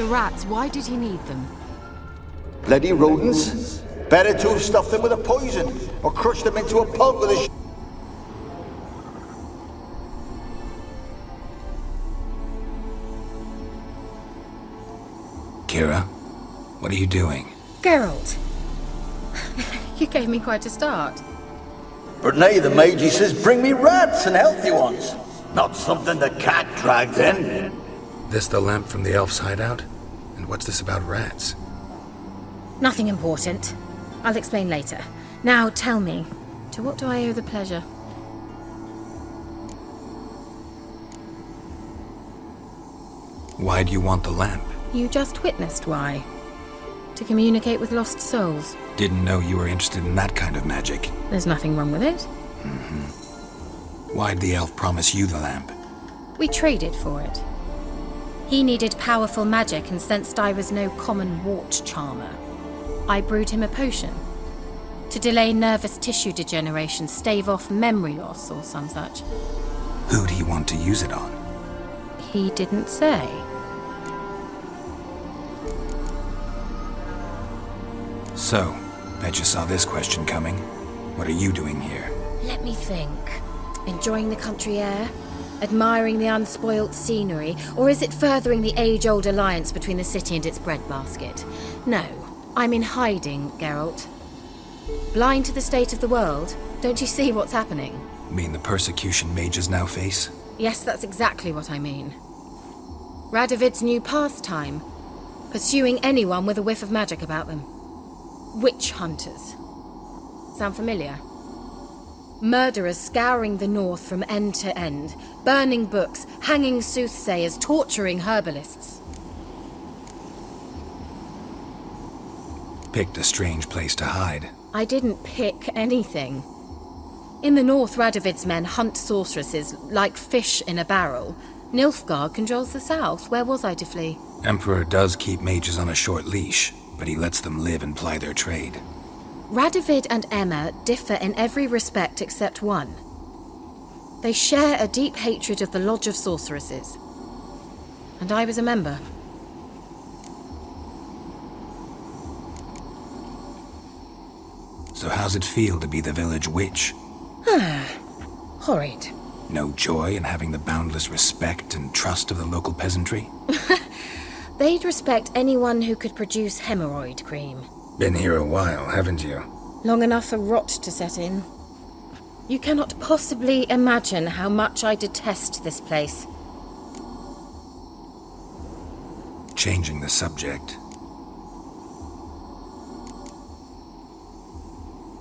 The rats, why did he need them? Bloody rodents. Better to have stuffed them with a poison, or crushed them into a pulp with a Kira, what are you doing? Geralt! You gave me quite a start. But now the mage, he says, bring me rats and healthy ones. Not something the cat dragged in. This the lamp from the elf's hideout? And what's this about rats? Nothing important. I'll explain later. Now tell me, to what do I owe the pleasure? Why do you want the lamp? You just witnessed why. To communicate with lost souls. Didn't know you were interested in that kind of magic. There's nothing wrong with it. Why'd the elf promise you the lamp? We traded for it. He needed powerful magic and sensed I was no common wart charmer. I brewed him a potion. To delay nervous tissue degeneration, stave off memory loss or some such. Who'd he want to use it on? He didn't say. So, bet you saw this question coming. What are you doing here? Let me think. Enjoying the country air? Admiring the unspoilt scenery? Or is it furthering the age-old alliance between the city and its breadbasket? No, I'm in hiding, Geralt. Blind to the state of the world? Don't you see what's happening? Mean the persecution mages now face? Yes, that's exactly what I mean. Radovid's new pastime. Pursuing anyone with a whiff of magic about them. Witch hunters. Sound familiar? Murderers scouring the north from end to end, burning books, hanging soothsayers, torturing herbalists. Picked a strange place to hide. I didn't pick anything. In the north, Radovid's men hunt sorceresses like fish in a barrel. Nilfgaard controls the south. Where was I to flee? Emperor does keep mages on a short leash, but he lets them live and ply their trade. Radovid and Emma differ in every respect except one. They share a deep hatred of the Lodge of Sorceresses. And I was a member. So how's it feel to be the village witch? Horrid. No joy in having the boundless respect and trust of the local peasantry? They'd respect anyone who could produce hemorrhoid cream. Been here a while, haven't you? Long enough for rot to set in. You cannot possibly imagine how much I detest this place. Changing the subject.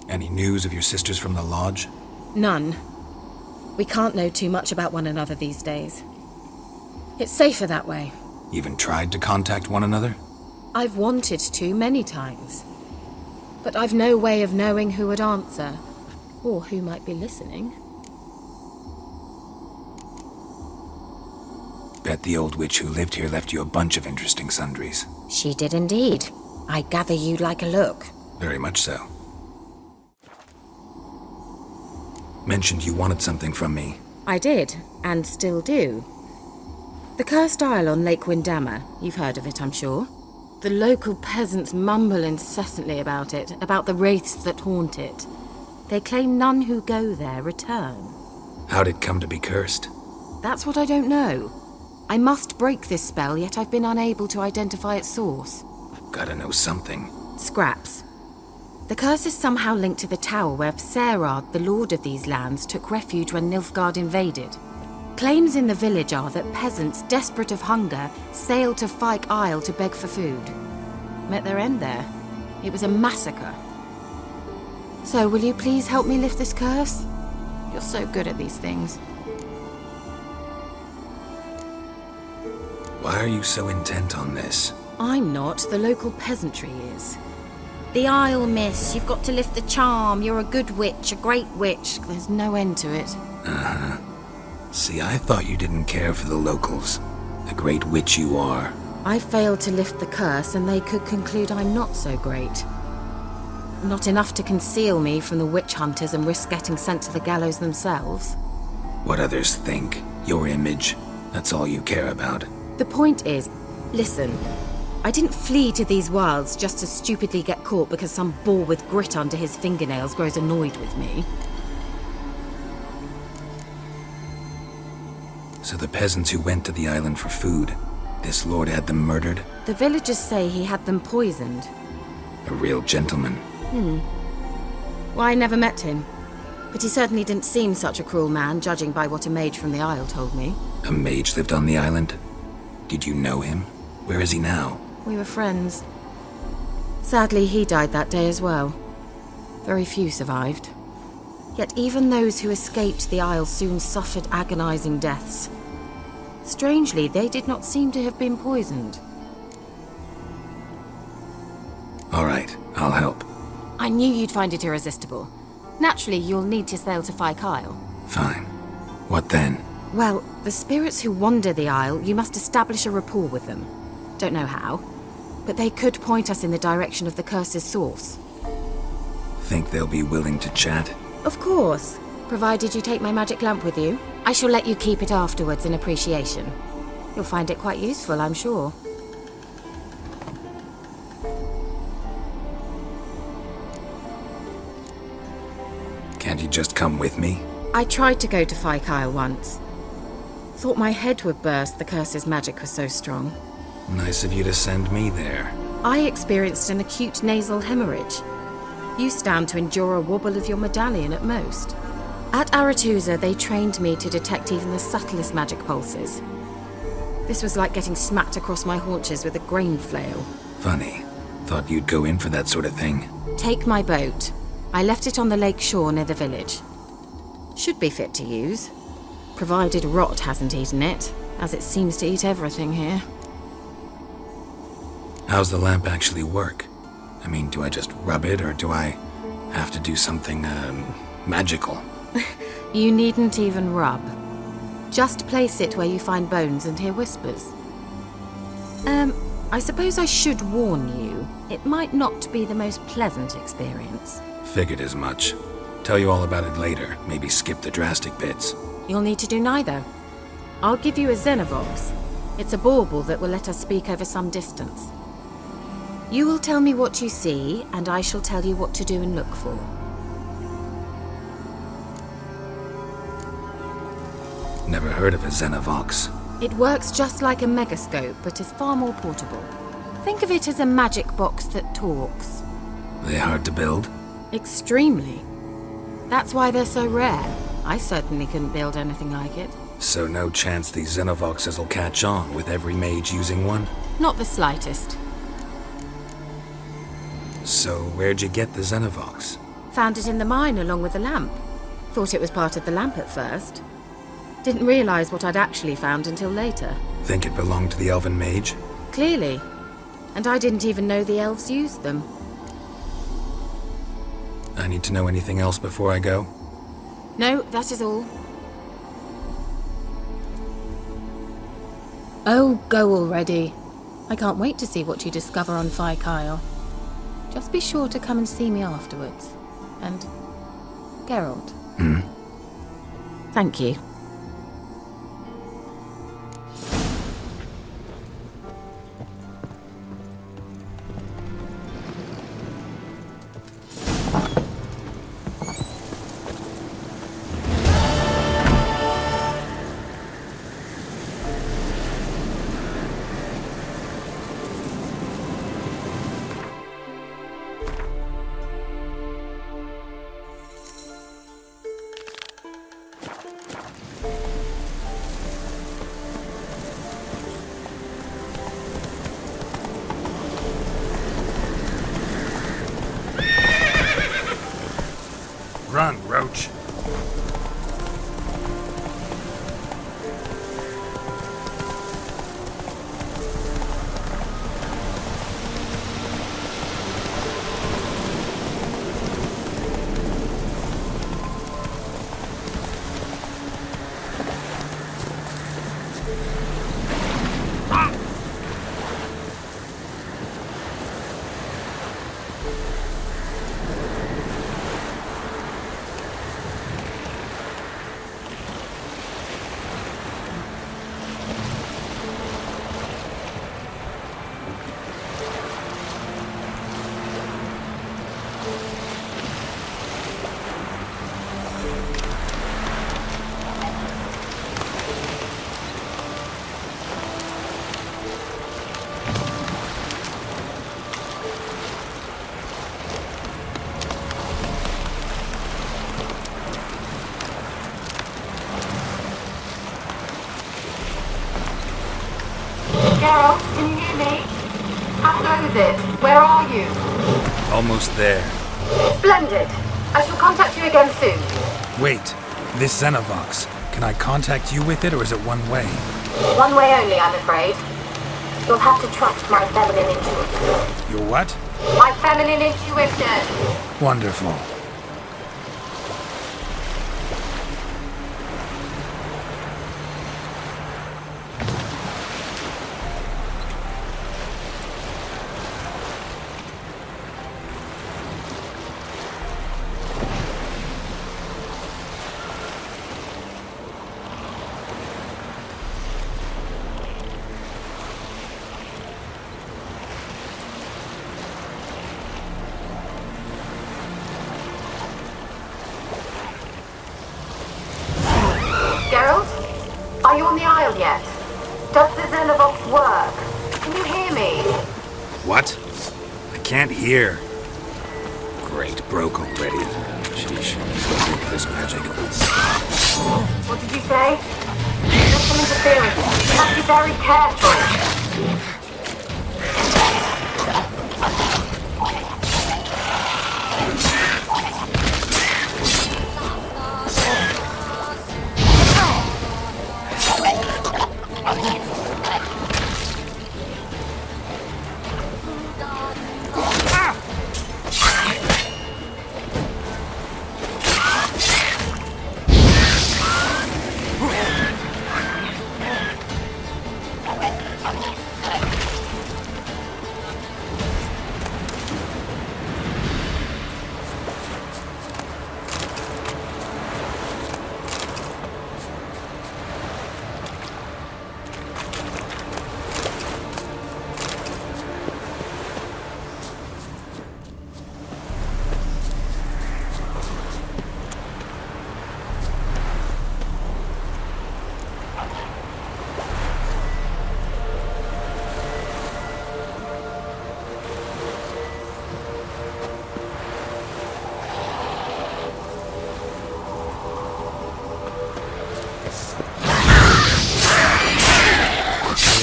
Any news of your sisters from the lodge? None. We can't know too much about one another these days. It's safer that way. Even tried to contact one another? I've wanted to many times. But I've no way of knowing who would answer, or who might be listening. Bet the old witch who lived here left you a bunch of interesting sundries. She did indeed. I gather you'd like a look. Very much so. Mentioned you wanted something from me. I did, and still do. The Cursed Isle on Lake Windammer. You've heard of it, I'm sure. The local peasants mumble incessantly about it, about the wraiths that haunt it. They claim none who go there return. How'd it come to be cursed? That's what I don't know. I must break this spell, yet I've been unable to identify its source. Gotta know something. Scraps. The curse is somehow linked to the tower where Serard, the lord of these lands, took refuge when Nilfgaard invaded. Claims in the village are that peasants, desperate of hunger, sailed to Fyke Isle to beg for food. Met their end there. It was a massacre. So, will you please help me lift this curse? You're so good at these things. Why are you so intent on this? I'm not. The local peasantry is. The Isle, miss. You've got to lift the charm. You're a good witch, a great witch. There's no end to it. Uh-huh. See, I thought you didn't care for the locals. The great witch you are. I failed to lift the curse, and they could conclude I'm not so great. Not enough to conceal me from the witch hunters and risk getting sent to the gallows themselves. What others think, your image, that's all you care about. The point is, listen, I didn't flee to these wilds just to stupidly get caught because some boar with grit under his fingernails grows annoyed with me. So the peasants who went to the island for food, this lord had them murdered? The villagers say he had them poisoned. A real gentleman. Well, I never met him. But he certainly didn't seem such a cruel man, judging by what a mage from the Isle told me. A mage lived on the island? Did you know him? Where is he now? We were friends. Sadly, he died that day as well. Very few survived. Yet even those who escaped the Isle soon suffered agonizing deaths. Strangely, they did not seem to have been poisoned. All right, I'll help. I knew you'd find it irresistible. Naturally, you'll need to sail to Phi Kyle. Fine. What then? Well, the spirits who wander the Isle, you must establish a rapport with them. Don't know how, but they could point us in the direction of the curse's source. Think they'll be willing to chat? Of course, provided you take my magic lamp with you. I shall let you keep it afterwards in appreciation. You'll find it quite useful, I'm sure. Can't you just come with me? I tried to go to Phi Kyle once. Thought my head would burst, the curse's magic was so strong. Nice of you to send me there. I experienced an acute nasal hemorrhage. You stand to endure a wobble of your medallion at most. At Aretusa, they trained me to detect even the subtlest magic pulses. This was like getting smacked across my haunches with a grain flail. Funny. Thought you'd go in for that sort of thing. Take my boat. I left it on the lake shore near the village. Should be fit to use, provided rot hasn't eaten it, as it seems to eat everything here. How's the lamp actually work? I mean, do I just rub it, or do I have to do something, magical? You needn't even rub. Just place it where you find bones and hear whispers. I suppose I should warn you, it might not be the most pleasant experience. Figured as much. Tell you all about it later, maybe skip the drastic bits. You'll need to do neither. I'll give you a Xenovox. It's a bauble that will let us speak over some distance. You will tell me what you see, and I shall tell you what to do and look for. Never heard of a Xenovox. It works just like a megascope, but is far more portable. Think of it as a magic box that talks. They hard to build? Extremely. That's why they're so rare. I certainly couldn't build anything like it. So no chance these Xenovoxes will catch on with every mage using one? Not the slightest. So where'd you get the Xenovox? Found it in the mine along with the lamp. Thought it was part of the lamp at first. Didn't realize what I'd actually found until later. Think it belonged to the elven mage? Clearly. And I didn't even know the elves used them. I need to know anything else before I go? No, that is all. Oh, go already. I can't wait to see what you discover on Phi Kyle. Just be sure to come and see me afterwards. And Geralt. Thank you. Geralt, can you hear me? How goes it? Where are you? Almost there. Splendid. I shall contact you again soon. Wait, this Xenovox. Can I contact you with it, or is it one way? One way only, I'm afraid. You'll have to trust my feminine intuition. Your what? My feminine intuition! Wonderful. Geralt? Are you on the Isle yet? Does the Xenovox work? Can you hear me? What? I can't hear. Great, broke already. Sheesh. Break this magic. What did you say? There's some interference. You have to be very careful.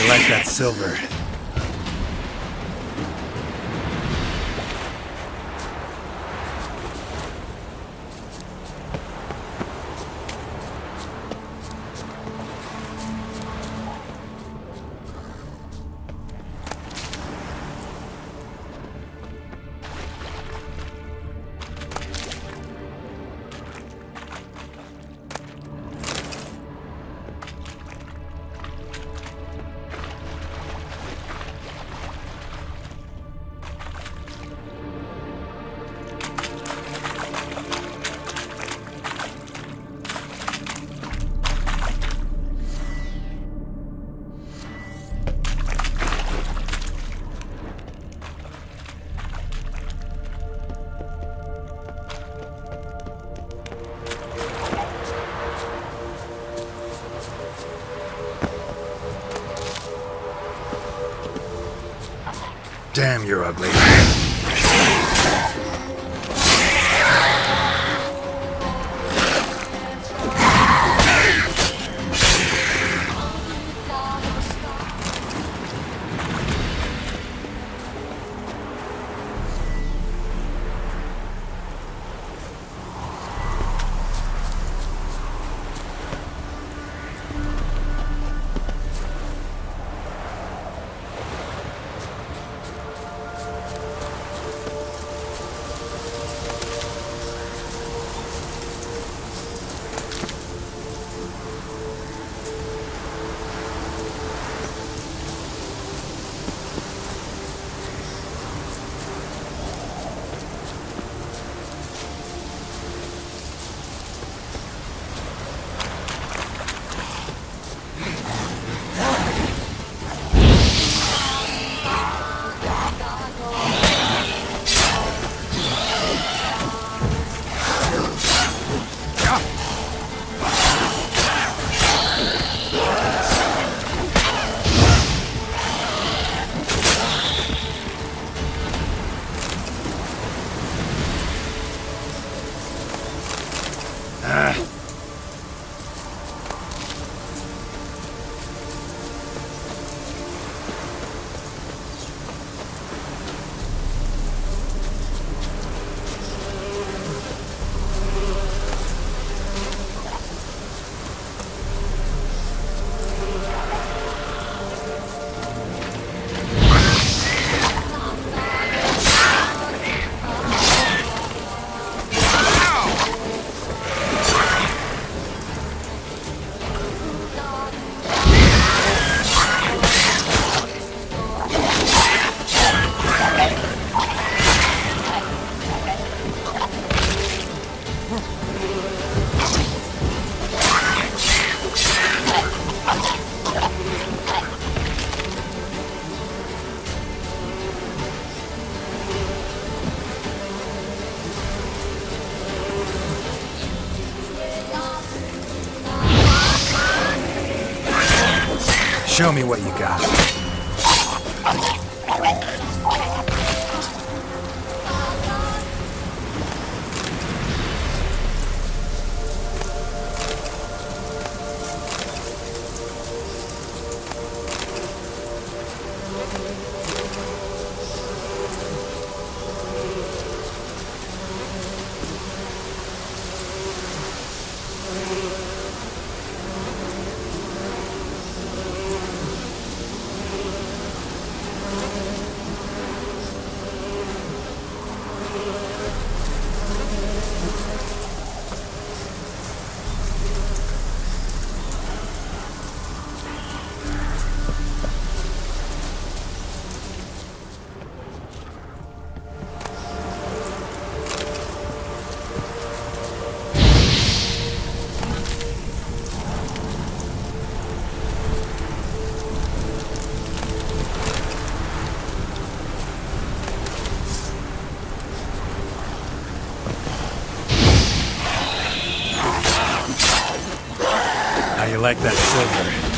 I like that silver. Damn, you're ugly. Show me what you got. How you like that silver?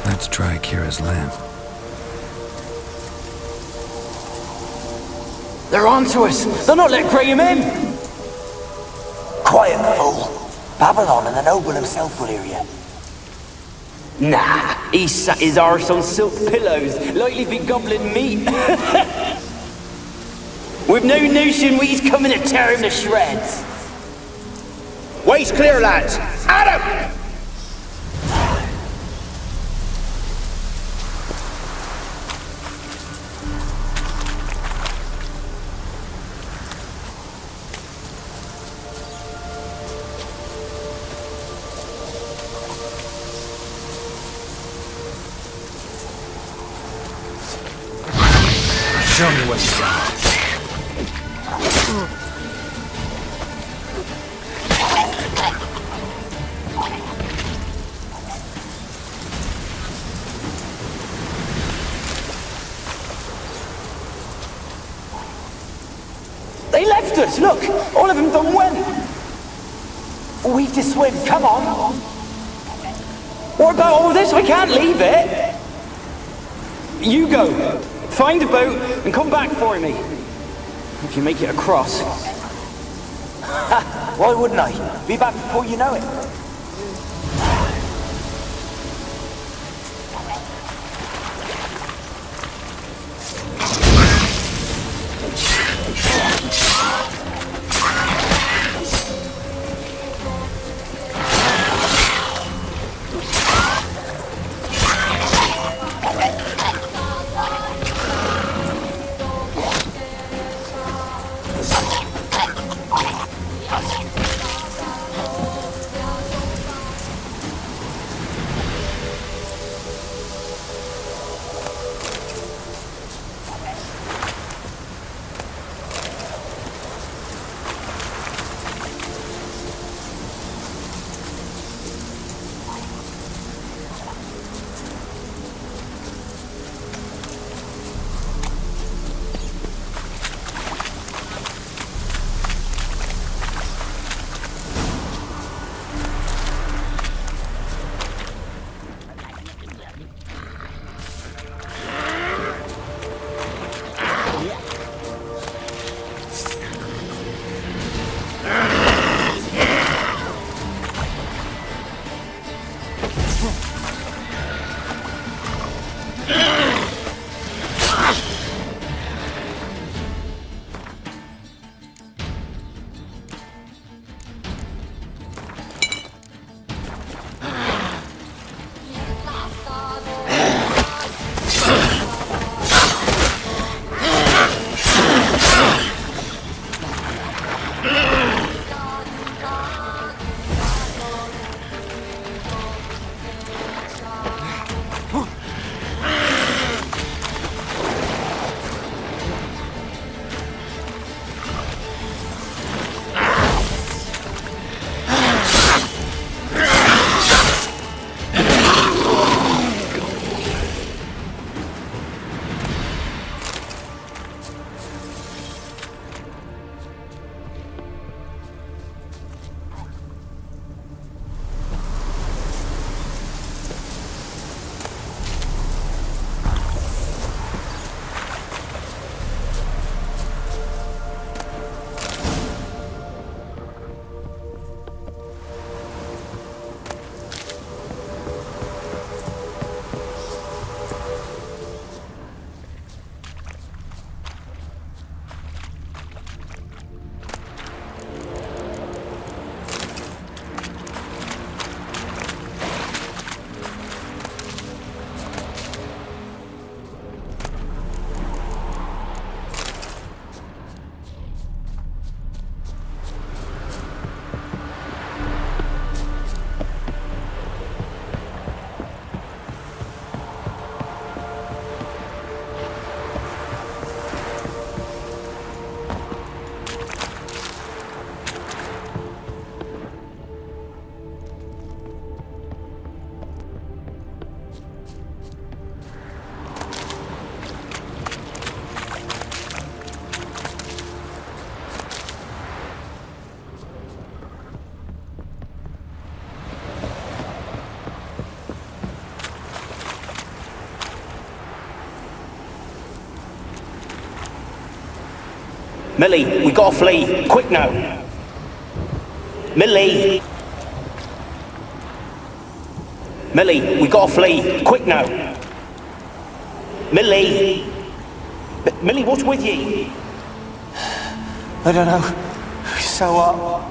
Let's try Kira's lamp. They're onto us! They'll not let Graham in! Quiet, fool. Babylon and the noble himself will hear you. Nah, he sat his arse on silk pillows, likely be gobbling meat. We've no notion he's coming to tear him to shreds. Way's clear, lads. Adam! Show me what you got. They left us, look! All of them done went! We've to swim, come on! What about all this? I can't leave it! You go! Find a boat and come back for me! If you make it across. Why wouldn't I? Be back before you know it. Millie, we gotta flee. Quick now. Millie! Millie, we gotta flee. Quick now. Millie! Millie, what's with you? I don't know. So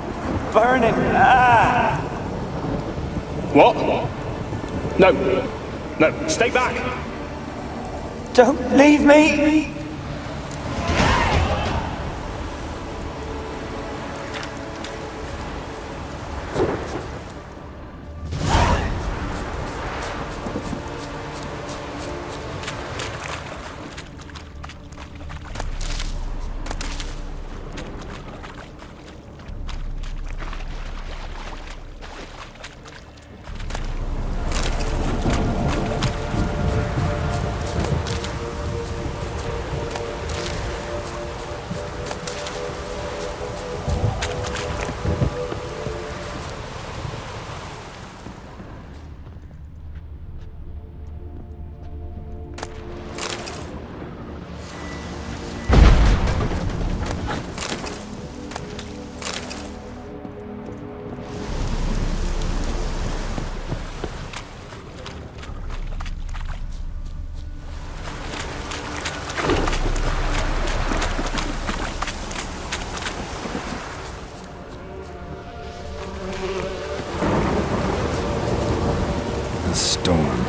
burning. Ah! What? No. No, stay back. Don't leave me! The storm